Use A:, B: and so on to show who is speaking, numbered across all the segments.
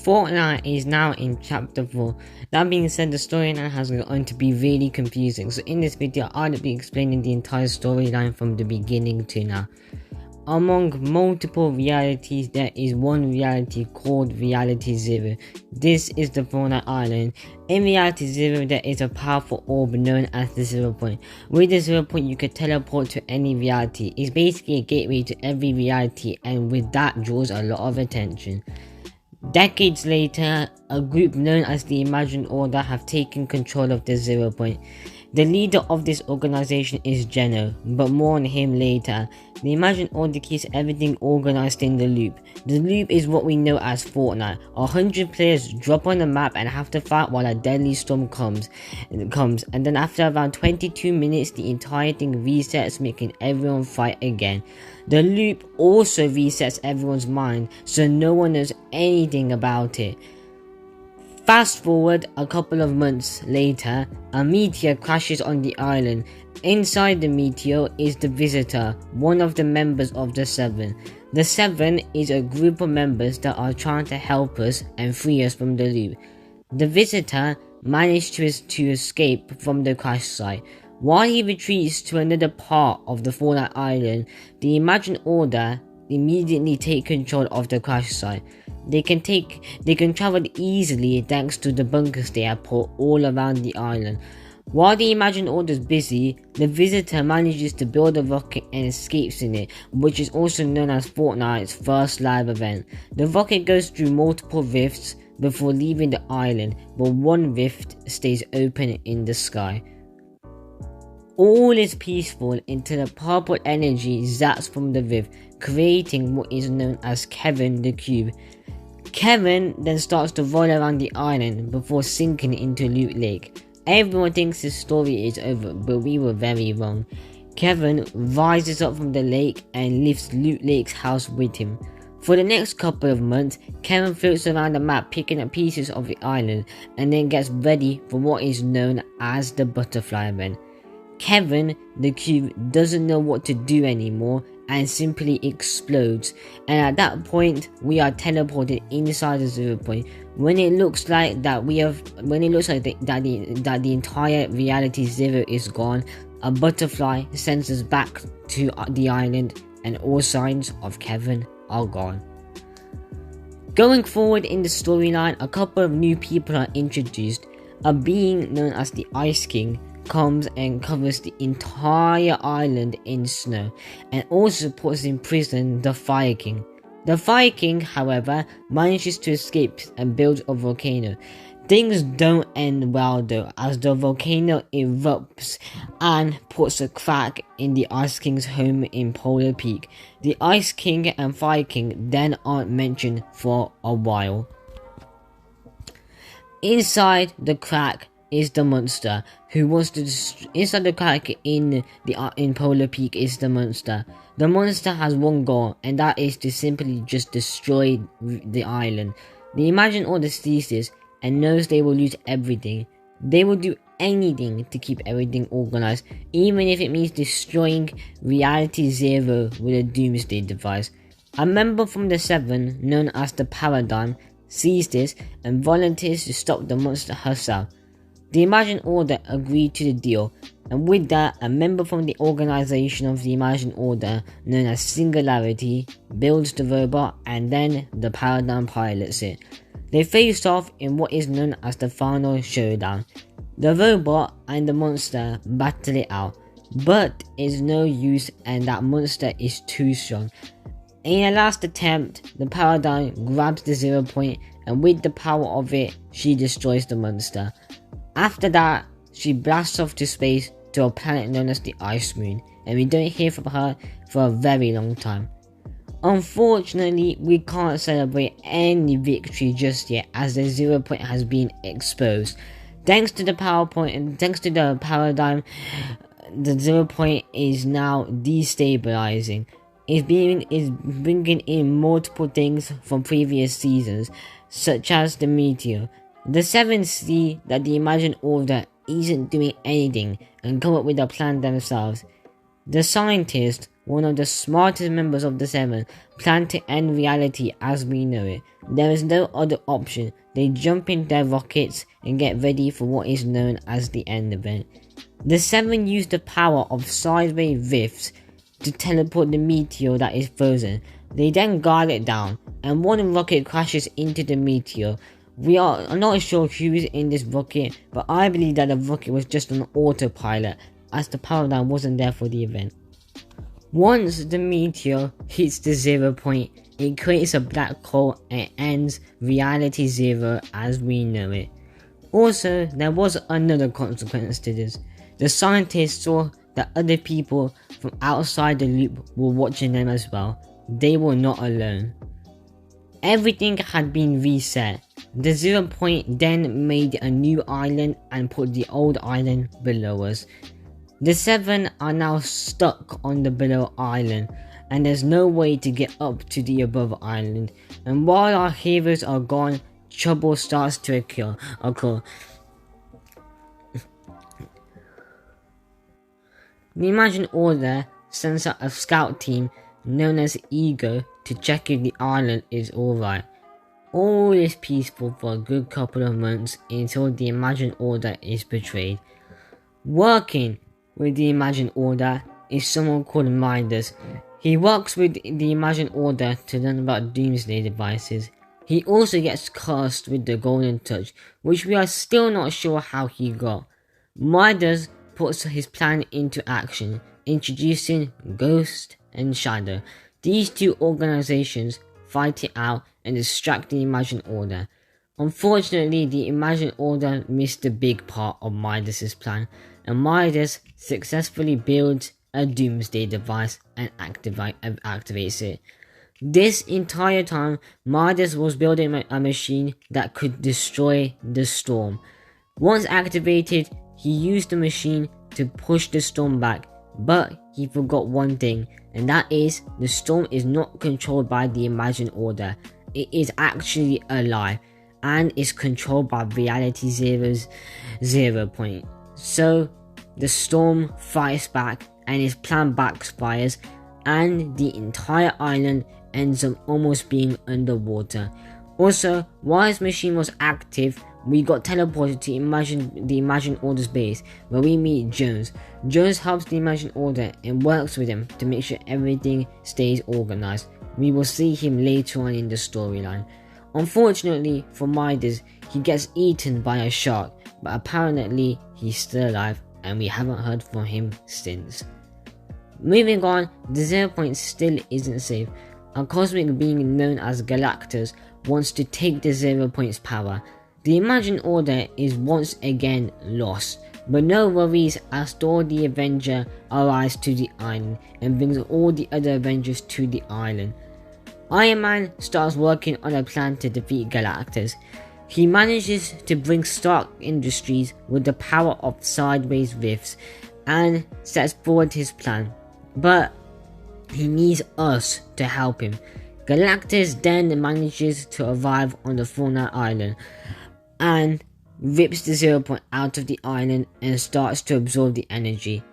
A: Fortnite is now in chapter 4. That being said, the storyline has gone to be really confusing, so in this video I'll be explaining the entire storyline from the beginning to now. Among multiple realities, there is one reality called Reality Zero. This is the Fortnite Island. In Reality Zero, there is a powerful orb known as the 0 Point. With the 0 Point, you can teleport to any reality. It's basically a gateway to every reality, and with that draws a lot of attention. Decades later, a group known as the Imagined Order have taken control of the 0 Point. The leader of this organization is Geno, but more on him later. The Imagined Order keeps everything organized in the loop. The loop is what we know as Fortnite. 100 players drop on the map and have to fight while a deadly storm comes, and then after around 22 minutes the entire thing resets, making everyone fight again. The loop also resets everyone's mind, so no one knows anything about it. Fast forward a couple of months later, a meteor crashes on the island. Inside the meteor is the Visitor, one of the members of the Seven. The Seven is a group of members that are trying to help us and free us from the loop. The Visitor managed to escape from the crash site. While he retreats to another part of the Fortnite Island, the Imagined Order immediately take control of the crash site. They can travel easily thanks to the bunkers they have put all around the island. While the Imagined Order is busy, the Visitor manages to build a rocket and escapes in it, which is also known as Fortnite's first live event. The rocket goes through multiple rifts before leaving the island, but one rift stays open in the sky. All is peaceful until a purple energy zaps from the rift, creating what is known as Kevin the Cube. Kevin then starts to roll around the island before sinking into Loot Lake. Everyone thinks his story is over, but we were very wrong. Kevin rises up from the lake and lifts Loot Lake's house with him. For the next couple of months, Kevin floats around the map picking up pieces of the island and then gets ready for what is known as the Butterfly event. Kevin the Cube doesn't know what to do anymore and simply explodes, and at that point we are teleported inside the 0 Point. When it looks like that the entire Reality Zero is gone, a butterfly sends us back to the island and all signs of Kevin are gone. Going forward in the storyline, a couple of new people are introduced. A being known as the Ice King comes and covers the entire island in snow, and also puts in prison the Fire King. The Fire King, however, manages to escape and builds a volcano. Things don't end well though, as the volcano erupts and puts a crack in the Ice King's home in Polar Peak. The Ice King and Fire King then aren't mentioned for a while. Inside the crack is the monster who wants to inside the crack in Polar Peak is the monster. The monster has one goal, and that is to simply just destroy the island. The Imagined Order sees this and knows they will lose everything. They will do anything to keep everything organized, even if it means destroying Reality Zero with a doomsday device. A member from the Seven, known as the Paradigm, sees this and volunteers to stop the monster herself. The Imagined Order agreed to the deal, and with that, a member from the organization of the Imagined Order, known as Singularity, builds the robot, and then the Paradigm pilots it. They face off in what is known as the final showdown. The robot and the monster battle it out, but it's no use, and that monster is too strong. In a last attempt, the Paradigm grabs the 0 Point, and with the power of it, she destroys the monster. After that, she blasts off to space to a planet known as the Ice Moon, and we don't hear from her for a very long time. Unfortunately, we can't celebrate any victory just yet, as the 0 Point has been exposed. Thanks to the PowerPoint and thanks to the Paradigm, the 0 Point is now destabilizing. It's bringing in multiple things from previous seasons, such as the meteor. The Seven see that the Imagined Order isn't doing anything and come up with a plan themselves. The scientists one of the smartest members of the Seven, plan to end reality as we know it. There is no other option. They jump in their rockets and get ready for what is known as the end event. The Seven use the power of sideways rifts to teleport the meteor that is frozen. They then guide it down, and one rocket crashes into the meteor. We are not sure who is in this rocket, but I believe that the rocket was just on autopilot, as the power line wasn't there for the event. Once the meteor hits the 0 point, it creates a black hole and ends reality 0 as we know it. Also, there was another consequence to this. The scientists saw that other people from outside the loop were watching them as well. They were not alone. Everything had been reset. The 0 point then made a new island and put the old island below us. The Seven are now stuck on the below island, and there's no way to get up to the above island. And while our heroes are gone, trouble starts to occur. The Imagine Order sends out a scout team known as Ego to check if the island is alright. All is peaceful for a good couple of months until the Imagine Order is betrayed. Working with the Imagine Order is someone called Midas. He works with the Imagine Order to learn about doomsday devices. He also gets cursed with the Golden Touch, which we are still not sure how he got. Midas puts his plan into action, introducing Ghost and Shadow. These two organizations fight it out and distract the Imagine Order. Unfortunately, the Imagine Order missed the big part of Midas' plan, and Midas successfully builds a doomsday device and activates it. This entire time, Midas was building a machine that could destroy the storm. Once activated, he used the machine to push the storm back, but he forgot one thing, and that is the storm is not controlled by the Imagine Order. It is actually alive and is controlled by Reality Zero's 0 point. So the storm fights back and his plan backfires, and the entire island ends up almost being underwater. Also, while his machine was active, we got teleported to the Imagine Order's base, where we meet Jones. Jones helps the Imagine Order and works with him to make sure everything stays organized. We will see him later on in the storyline. Unfortunately for Midas, he gets eaten by a shark, but apparently he's still alive and we haven't heard from him since. Moving on, the 0 point still isn't safe. A cosmic being known as Galactus wants to take the 0 point's power. The Imagine Order is once again lost, but no worries as Thor the Avenger arrives to the island and brings all the other Avengers to the island. Iron Man starts working on a plan to defeat Galactus. He manages to bring Stark Industries with the power of sideways rifts and sets forward his plan, but he needs us to help him. Galactus then manages to arrive on the Fortnite island and rips the 0 point out of the island and starts to absorb the energy.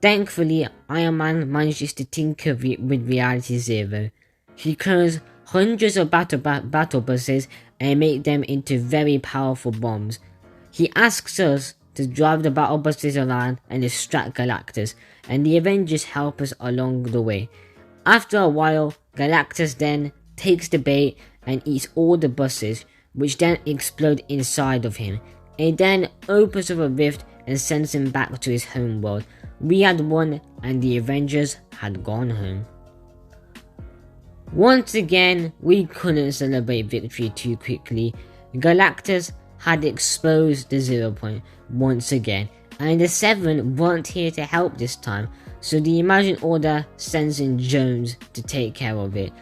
A: Thankfully, Iron Man manages to tinker with Reality Zero. He clones hundreds of battle buses and make them into very powerful bombs. He asks us to drive the battle buses around and distract Galactus, and the Avengers help us along the way. After a while, Galactus then takes the bait and eats all the buses, which then explode inside of him. It then opens up a rift and sends him back to his home world. We had won and the Avengers had gone home. Once again, we couldn't celebrate victory too quickly. Galactus had exposed the 0 point once again, and the Seven weren't here to help this time, so the Imagine Order sends in Jones to take care of it.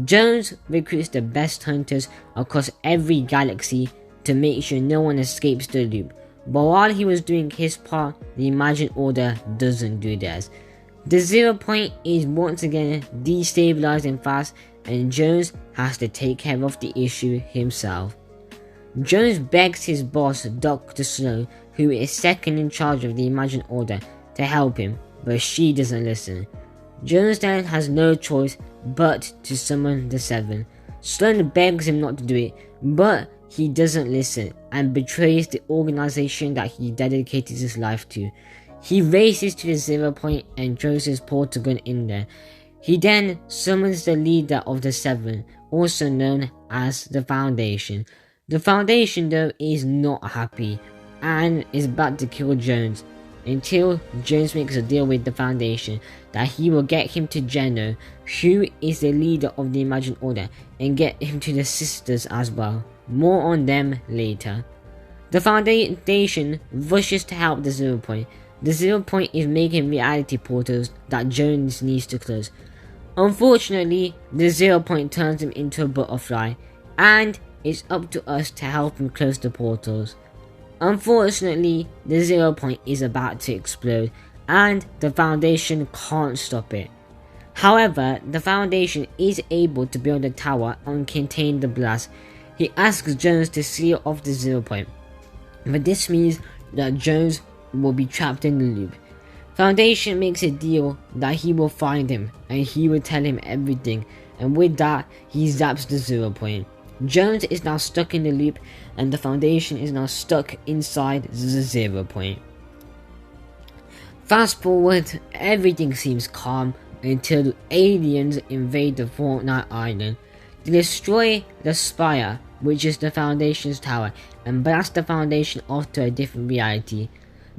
A: Jones recruits the best hunters across every galaxy to make sure no one escapes the loop, but while he was doing his part, the Imagine Order doesn't do theirs. The 0 point is once again destabilizing fast, and Jones has to take care of the issue himself. Jones begs his boss, Dr. Sloan, who is second in charge of the Imagine Order, to help him, but she doesn't listen. Jones then has no choice but to summon the Seven. Sloan begs him not to do it, but he doesn't listen and betrays the organization that he dedicated his life to. He races to the 0 point and throws his portal gun in there. He then summons the leader of the Seven, also known as the Foundation. The Foundation though is not happy and is about to kill Jones, until Jones makes a deal with the Foundation that he will get him to Geno, who is the leader of the Imagined Order, and get him to the Sisters as well. More on them later. The Foundation rushes to help the 0 point. The 0 point is making reality portals that Jones needs to close. Unfortunately, the 0 point turns him into a butterfly, and it's up to us to help him close the portals. Unfortunately, the 0 point is about to explode, and the Foundation can't stop it. However, the Foundation is able to build a tower and contain the blast. He asks Jones to seal off the 0 point, but this means that Jones will be trapped in the loop. Foundation makes a deal that he will find him and he will tell him everything, and with that he zaps the 0 point. Jones is now stuck in the loop and the Foundation is now stuck inside the 0 point. Fast forward, everything seems calm until aliens invade the Fortnite island. They destroy the Spire, which is the Foundation's tower, and blast the Foundation off to a different reality.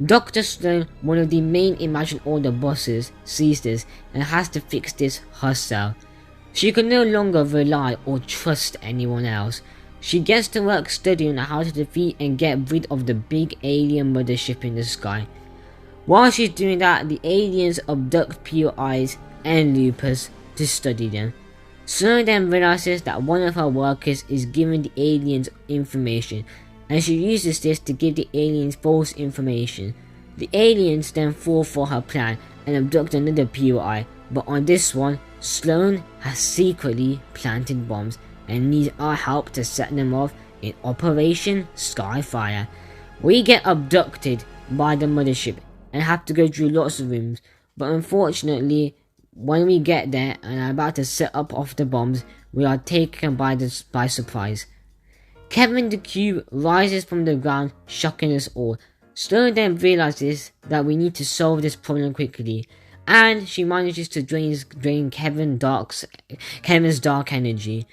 A: Dr. Sloan, one of the main Imagined Order bosses, sees this and has to fix this herself. She can no longer rely or trust anyone else. She gets to work studying how to defeat and get rid of the big alien mothership in the sky. While she's doing that, the aliens abduct Pure Eyes and Lupus to study them. Sloan then realizes that one of her workers is giving the aliens information, and she uses this to give the aliens false information. The aliens then fall for her plan and abduct another Pure Eye, but on this one, Sloan has secretly planted bombs and needs our help to set them off in Operation Skyfire. We get abducted by the mothership and have to go through lots of rooms, but unfortunately, when we get there and are about to set up off the bombs, we are taken by surprise. Kevin the Cube rises from the ground, shocking us all. Sloan then realizes that we need to solve this problem quickly, and she manages to drain Kevin's dark energy.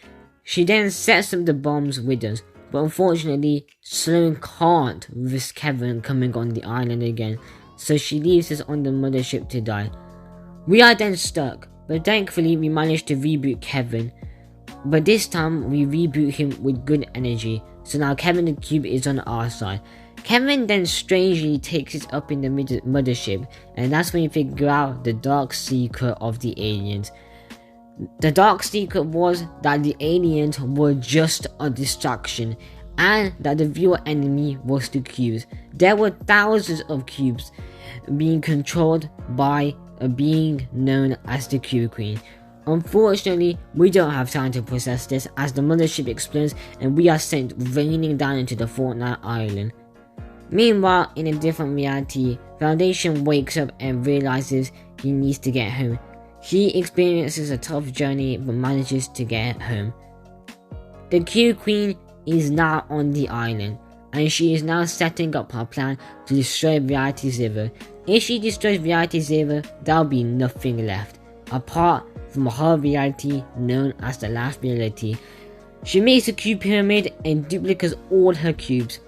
A: She then sets up the bombs with us, but unfortunately, Sloan can't risk Kevin coming on the island again, so she leaves us on the mothership to die. We are then stuck, but thankfully we manage to reboot Kevin. But this time we reboot him with good energy, so now Kevin the Cube is on our side. Kevin then strangely takes us up in the mothership, and that's when we figure out the dark secret of the aliens. The dark secret was that the aliens were just a distraction, and that the real enemy was the cubes. There were thousands of cubes being controlled by a being known as the Cube Queen. Unfortunately, we don't have time to process this as the mothership explodes and we are sent raining down into the Fortnite island. Meanwhile, in a different reality, Foundation wakes up and realizes he needs to get home. He experiences a tough journey but manages to get home. The Cube Queen is now on the island, and she is now setting up her plan to destroy Reality Zero. If she destroys Reality Zero, there'll be nothing left, apart from her reality known as the Last Reality. She makes a cube pyramid and duplicates all her cubes.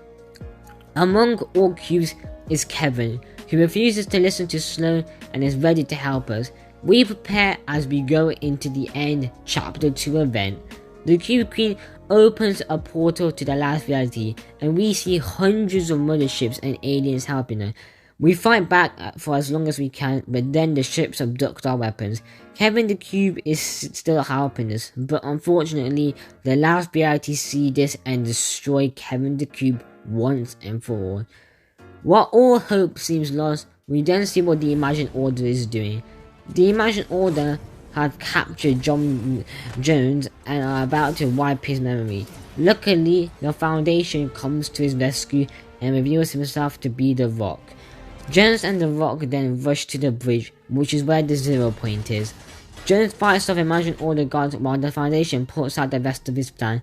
A: Among all cubes is Kevin, who refuses to listen to Sloan and is ready to help us. We prepare as we go into the end Chapter 2 event. The Cube Queen opens a portal to the Last Reality, and we see hundreds of motherships and aliens helping her. We fight back for as long as we can, but then the ships abduct our weapons. Kevin the Cube is still helping us, but unfortunately, the Last Reality see this and destroy Kevin the Cube once and for all. While all hope seems lost, we then see what the Imagined Order is doing. The Imagined Order have captured Jones and are about to wipe his memory. Luckily, the Foundation comes to his rescue and reveals himself to be the Rock. Jones and the Rock then rush to the bridge, which is where the 0 point is. Jones fights off Imagine Order guards while the Foundation puts out the rest of his plan.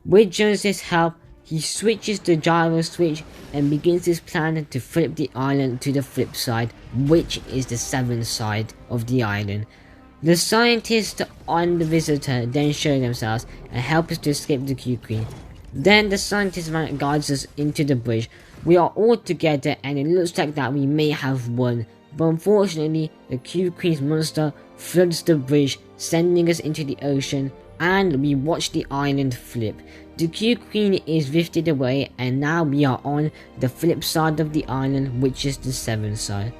A: With Jones's help, he switches the gyro switch and begins his plan to flip the island to the flip side, which is the 7th side of the island. The scientists and the visitor then show themselves and help us to escape the Q Queen. Then the scientist guides us into the bridge. We are all together and it looks like that we may have won, but unfortunately the Q Queen's monster floods the bridge, sending us into the ocean, and we watch the island flip. The Q Queen is lifted away and now we are on the flip side of the island, which is the 7th side.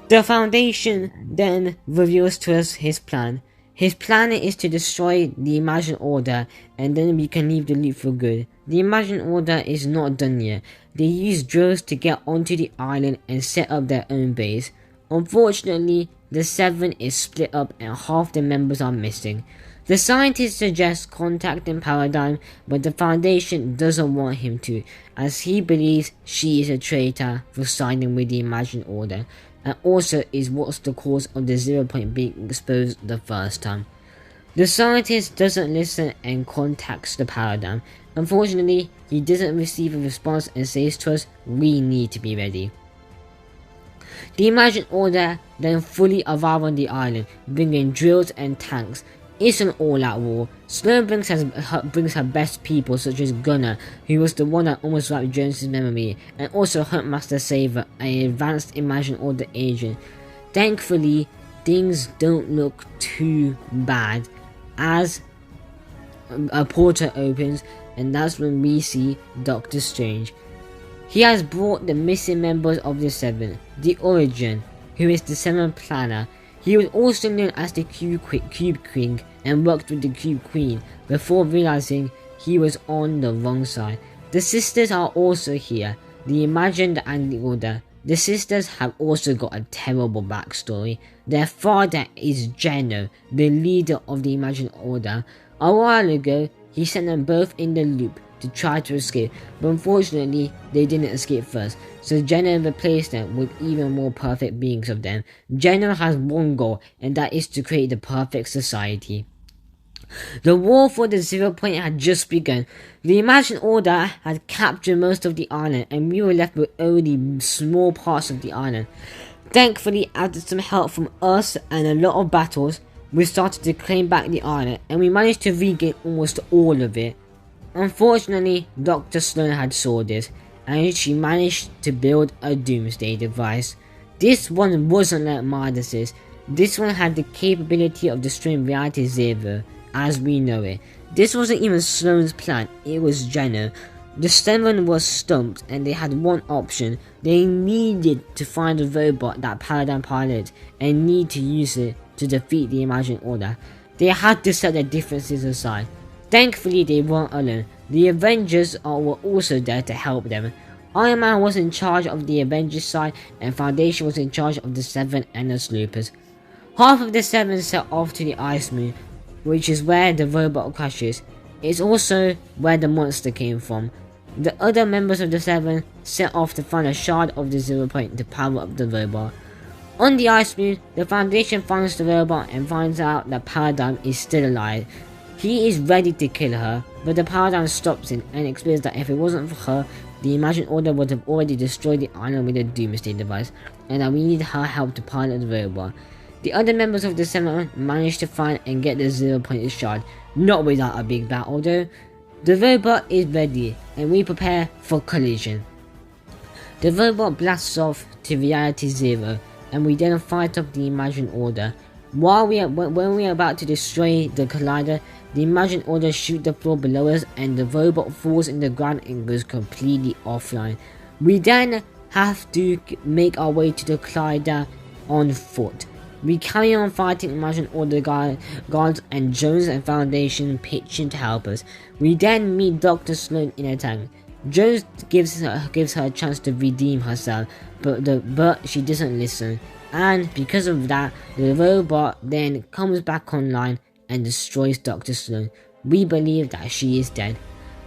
A: The Foundation then reveals to us his plan. His plan is to destroy the Imagine Order and then we can leave the loop for good. The Imagine Order is not done yet. They use drones to get onto the island and set up their own base. Unfortunately, the 7 is split up and half the members are missing. The scientist suggests contacting Paradigm, but the Foundation doesn't want him to, as he believes she is a traitor for siding with the Imagine Order, and also is what's the cause of the 0 point being exposed the first time. The scientist doesn't listen and contacts the Paradigm. Unfortunately, he doesn't receive a response and says to us, we need to be ready. The Imagine Order then fully arrive on the island, bringing drills and tanks. It's an all-out war. Sloan brings her best people such as Gunner, who was the one that almost wiped Jones's memory, and also Huntmaster Saver, an advanced Imagine Order agent. Thankfully, things don't look too bad as a portal opens, and that's when we see Doctor Strange. He has brought the missing members of the 7, the Origin, who is the 7th planner. He was also known as the Cube King and worked with the Cube Queen before realizing he was on the wrong side. The sisters are also here, the Imagined and the Order. The sisters have also got a terrible backstory. Their father is Geno, the leader of the Imagined Order. A while ago, he sent them both in the loop to try to escape, but unfortunately they didn't escape first, so Geno replaced them with even more perfect beings of them. Geno has one goal, and that is to create the perfect society. The war for the 0 point had just begun. The Imagine Order had captured most of the island and we were left with only small parts of the island. Thankfully, after some help from us and a lot of battles, we started to claim back the island and we managed to regain almost all of it. Unfortunately, Dr. Sloan had saw this, and she managed to build a doomsday device. This one wasn't like Midas's. This one had the capability of destroying Reality Zero, as we know it. This wasn't even Sloan's plan, it was Geno. The 7 was stumped and they had one option. They needed to find a robot that Paradigm piloted and need to use it to defeat the Imagine Order. They had to set their differences aside. Thankfully, they weren't alone. The Avengers were also there to help them. Iron Man was in charge of the Avengers side and Foundation was in charge of the 7 and the Sloopers. Half of the 7 set off to the Ice Moon, which is where the robot crashes. It's also where the monster came from. The other members of the 7 set off to find a shard of the 0 point to power up the robot. On the Ice Moon, the Foundation finds the robot and finds out that Paradigm is still alive. He is ready to kill her, but the Paradigm stops him and explains that if it wasn't for her, the Imagine Order would have already destroyed the island with a doomsday device, and that we need her help to pilot the robot. The other members of the 7 manage to find and get the 0 point shard, not without a big battle though. The robot is ready, and we prepare for collision. The robot blasts off to Reality Zero, and we then fight off the Imagine Order. When we are about to destroy the collider, the Imagine Order shoot the floor below us and the robot falls in the ground and goes completely offline. We then have to make our way to the collider on foot. We carry on fighting Imagine Order guards and Jones and Foundation pitch in to help us. We then meet Dr. Sloan in a tank. Jones gives her a chance to redeem herself, but she doesn't listen. And because of that, the robot then comes back online and destroys Dr. Sloan. We believe that she is dead.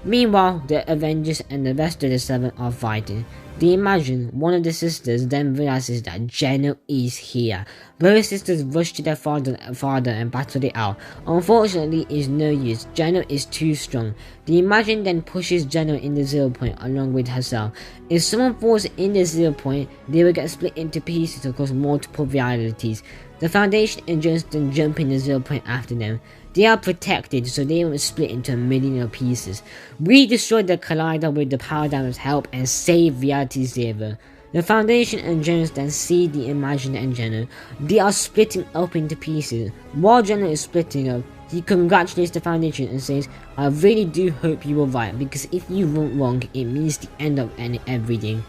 A: Meanwhile, the Avengers and the rest of the 7 are fighting. The Imagine, one of the sisters, then realizes that Geno is here. Both sisters rush to their father and battle it out. Unfortunately, it's no use. Geno is too strong. The Imagine then pushes Geno in the 0 point along with herself. If someone falls in the 0 point, they will get split into pieces across multiple realities. The Foundation and Jones then jump in the 0 point after them. They are protected, so they won't split into a million pieces. We destroy the Collider with the Paradigm's help and save Reality Zero. The Foundation and Jones then see the Imagine and Geno. They are splitting up into pieces. While Geno is splitting up, he congratulates the Foundation and says, "I really do hope you were right, because if you went wrong, it means the end of everything."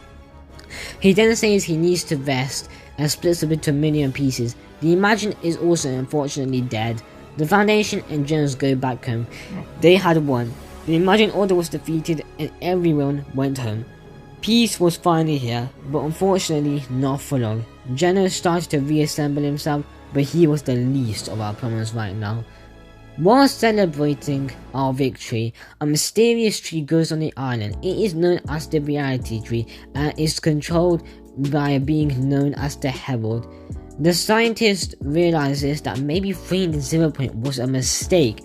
A: He then says he needs to rest and splits up into a million pieces. The Imagine is also unfortunately dead. The Foundation and Jones go back home. They had won. The Imagine Order was defeated and everyone went home. Peace was finally here, but unfortunately not for long. Geno started to reassemble himself, but he was the least of our problems right now. While celebrating our victory, a mysterious tree grows on the island. It is known as the Reality Tree and is controlled by a being known as the Herald. The scientist realizes that maybe freeing the 0 point was a mistake.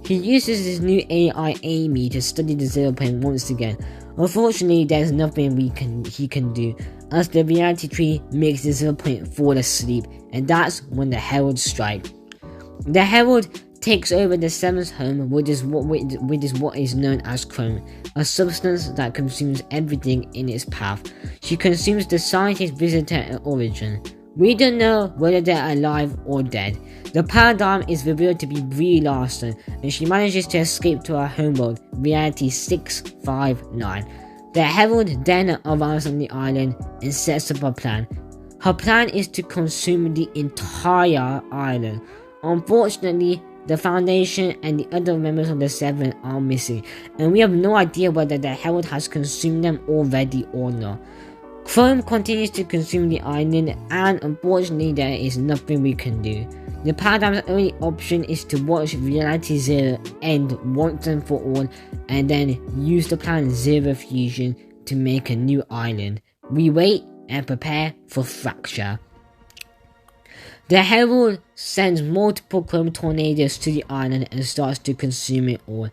A: He uses his new AI Amy to study the 0 point once again. Unfortunately, there's nothing he can do, as the Reality Tree makes the 0 point fall asleep, and that's when the Herald strike. The Herald takes over the Seventh home, which is what is known as chrome, a substance that consumes everything in its path. She consumes the scientist visitor and origin. We don't know whether they're alive or dead. The Paradigm is revealed to be Brie Larson, and she manages to escape to her homeworld, Reality 659. The Herald then arrives on the island and sets up a plan. Her plan is to consume the entire island. Unfortunately, the Foundation and the other members of the Seven are missing, and we have no idea whether the Herald has consumed them already or not. Chrome continues to consume the island, and unfortunately there is nothing we can do. The Paradigm's only option is to watch Reality Zero end once and for all, and then use the plan Zero Fusion to make a new island. We wait and prepare for Fracture. The Herald sends multiple chrome tornadoes to the island and starts to consume it all.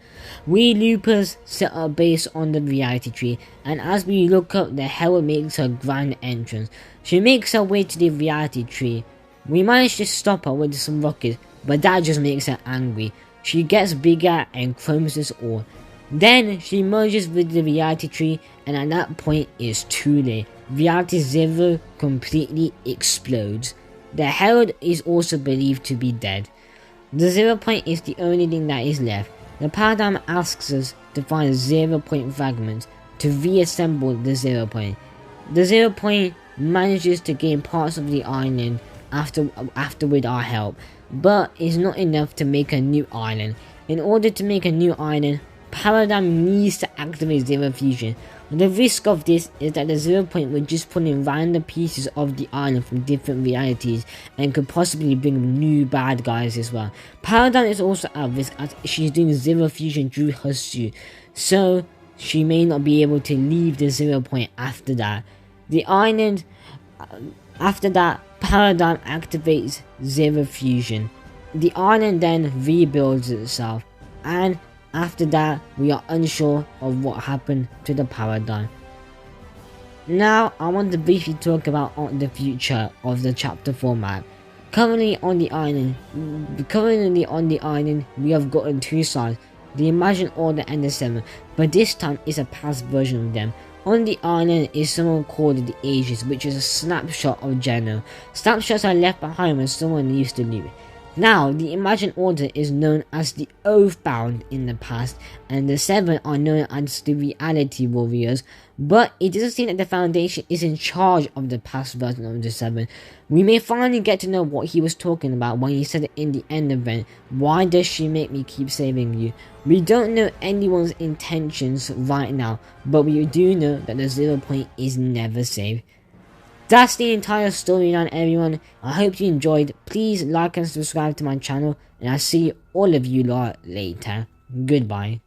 A: We loopers set our base on the Reality Tree, and as we look up, the Herald makes her grand entrance. She makes her way to the Reality Tree. We manage to stop her with some rockets, but that just makes her angry. She gets bigger and chromes us all. Then she merges with the Reality Tree, and at that point it's too late. Reality Zero completely explodes. The Herald is also believed to be dead. The 0 point is the only thing that is left. The Paradigm asks us to find 0 point fragments to reassemble the 0 point. The 0 point manages to gain parts of the island after with our help, but it's not enough to make a new island. In order to make a new island, Paradigm needs to activate Zero Fusion. The risk of this is that the 0 point will just pull in random pieces of the island from different realities and could possibly bring new bad guys as well. Paradigm is also at risk as she's doing Zero Fusion through her suit, so she may not be able to leave the 0 point after that. The island, after that, Paradigm activates Zero Fusion. The island then rebuilds itself, and after that, we are unsure of what happened to the Paradigm. Now, I want to briefly talk about the future of the Chapter 4 map. Currently on the island, we have gotten two sides, the Imagine Order and the Seven, but this time is a past version of them. On the island is someone called the Ages, which is a snapshot of Geno. Snapshots are left behind when someone leaves the loop. Now, the Imagine Order is known as the Oathbound in the past, and the Seven are known as the Reality Warriors, but it doesn't seem that the Foundation is in charge of the past version of the Seven. We may finally get to know what he was talking about when he said it in the end event, "Why does she make me keep saving you?" We don't know anyone's intentions right now, but we do know that the 0 point is never safe. That's the entire storyline, everyone. I hope you enjoyed. Please like and subscribe to my channel, and I'll see all of you lot later. Goodbye.